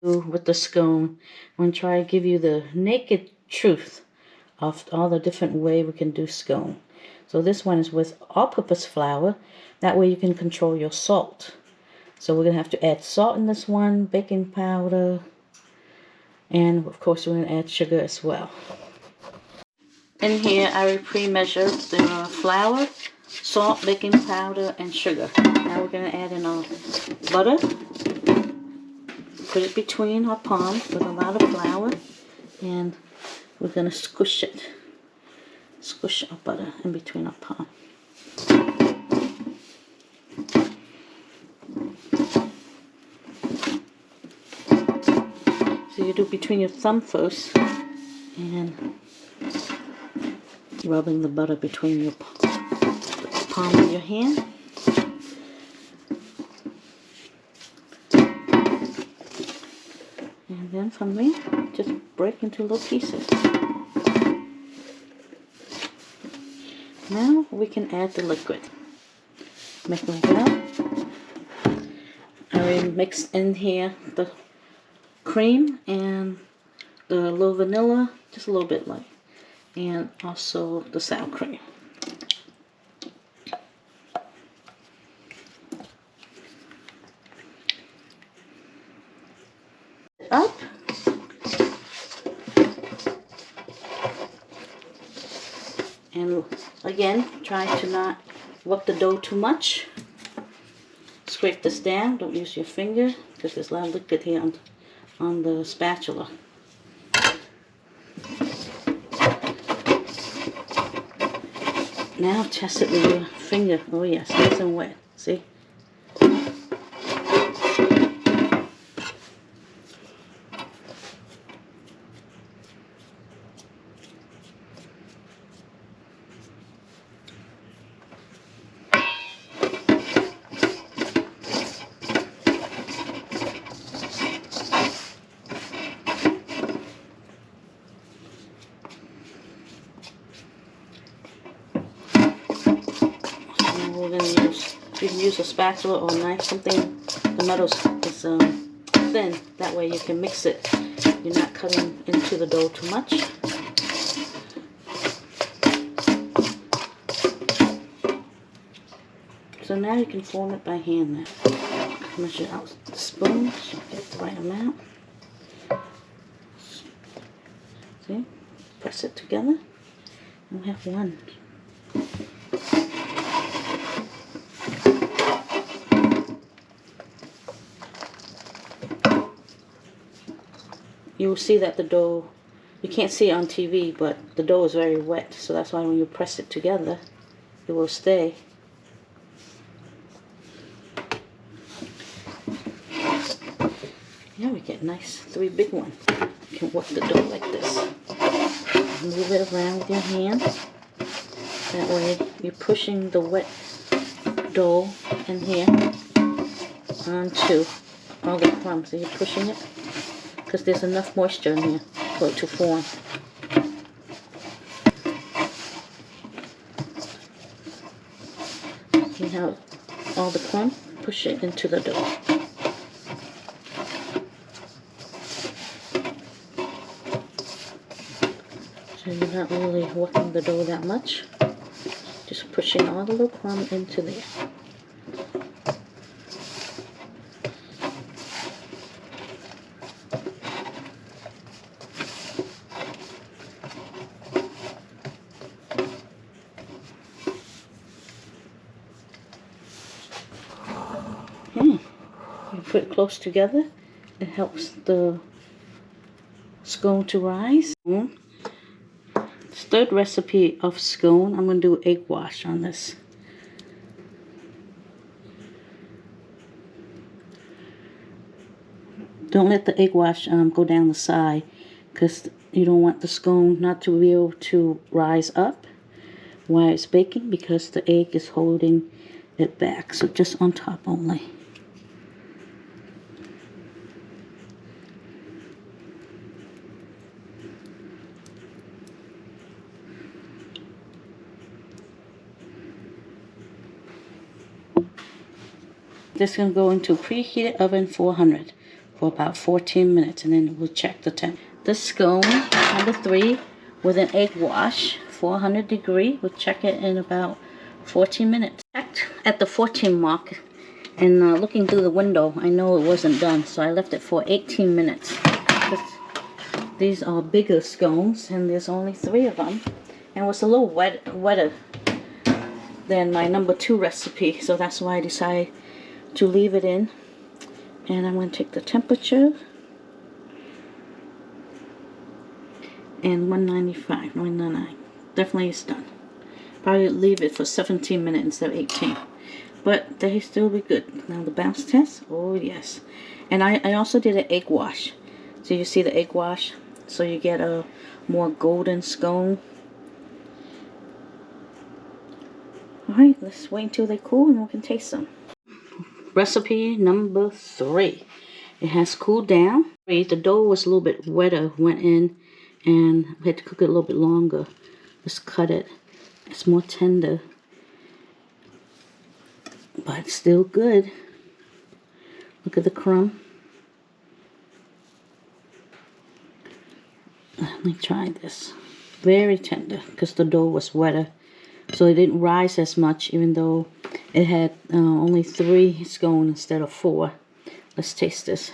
With the scone, I'm going to try to give you the naked truth of all the different ways we can do scone. So this one is with all-purpose flour. That way you can control your salt. So we're going to have to add salt in this one, baking powder, and of course we're going to add sugar as well. In here I pre-measured the flour, salt, baking powder, and sugar. Now we're going to add in our butter. Put it between our palms with a lot of flour, and we're going to squish it. Squish our butter in between our palms. So you do between your thumb first, and rubbing the butter between your palm of your hand. And then from there, just break into little pieces. Now we can add the liquid. Mix it well. I already mixed in here the cream and the little vanilla, just a little bit light, and also the sour cream. Up. And again, try to not work the dough too much. Scrape this down. Don't use your finger because there's a lot of liquid here on the spatula. Now test it with your finger. Oh yes, nice and wet. See? We're going to use, you can use a spatula or a knife, something the metal is thin, that way you can mix it. You're not cutting into the dough too much. So now you can form it by hand now. Measure out the spoon so you get the right amount. See? Press it together and we have one. You will see that the dough, you can't see it on TV, but the dough is very wet, so that's why when you press it together, it will stay. Yeah, we get nice 3 big ones. You can work the dough like this. Move it around with your hand. That way you're pushing the wet dough in here onto all the crumbs. So you're pushing it because there's enough moisture in here for it to form. See how all the crumb, push it into the dough. So you're not really working the dough that much, just pushing all the little crumb into there. You put it close together, it helps the scone to rise. Third recipe of scone, I'm going to do egg wash on this. Don't let the egg wash go down the side, because you don't want the scone not to be able to rise up while it's baking, because the egg is holding it back. So just on top only. This is going to go into preheated oven 400 for about 14 minutes, and then we'll check the temp. The scone, number 3, with an egg wash, 400 degree. We'll check it in about 14 minutes. Checked at the 14 mark, and looking through the window, I know it wasn't done, so I left it for 18 minutes. These are bigger scones, and there's only 3 of them, and it was a little wetter than my number 2 recipe, so that's why I decided to leave it in. And I'm going to take the temperature, and 195, 199. Definitely it's done. Probably leave it for 17 minutes instead of 18. But they still be good. Now the bounce test, oh yes. And I also did an egg wash. So you see the egg wash, so you get a more golden scone. Alright, let's wait until they cool and we can taste them. Recipe number 3. It has cooled down. The dough was a little bit wetter, went in, and we had to cook it a little bit longer. Just cut it. It's more tender, but still good. Look at the crumb. Let me try this. Very tender because the dough was wetter, so it didn't rise as much, even though it had only 3 scones instead of 4. Let's taste this.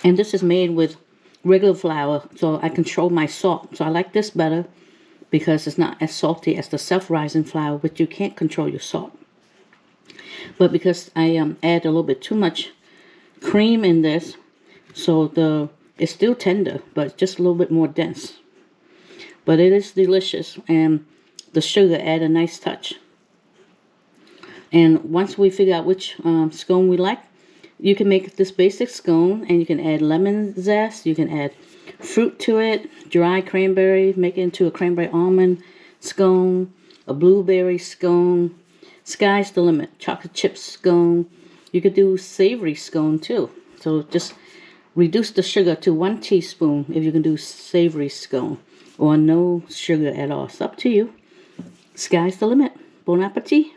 And this is made with regular flour, so I control my salt. So I like this better because it's not as salty as the self-rising flour, but you can't control your salt. But because I add a little bit too much cream in this, so it's still tender, but just a little bit more dense. But it is delicious, and the sugar add a nice touch. And once we figure out which scone we like, you can make this basic scone, and you can add lemon zest, you can add fruit to it, dry cranberry, make it into a cranberry almond scone, a blueberry scone. Sky's the limit. Chocolate chip scone. You could do savory scone too. So just reduce the sugar to 1 teaspoon if you can do savory scone, or no sugar at all. It's up to you. Sky's the limit. Bon appetit.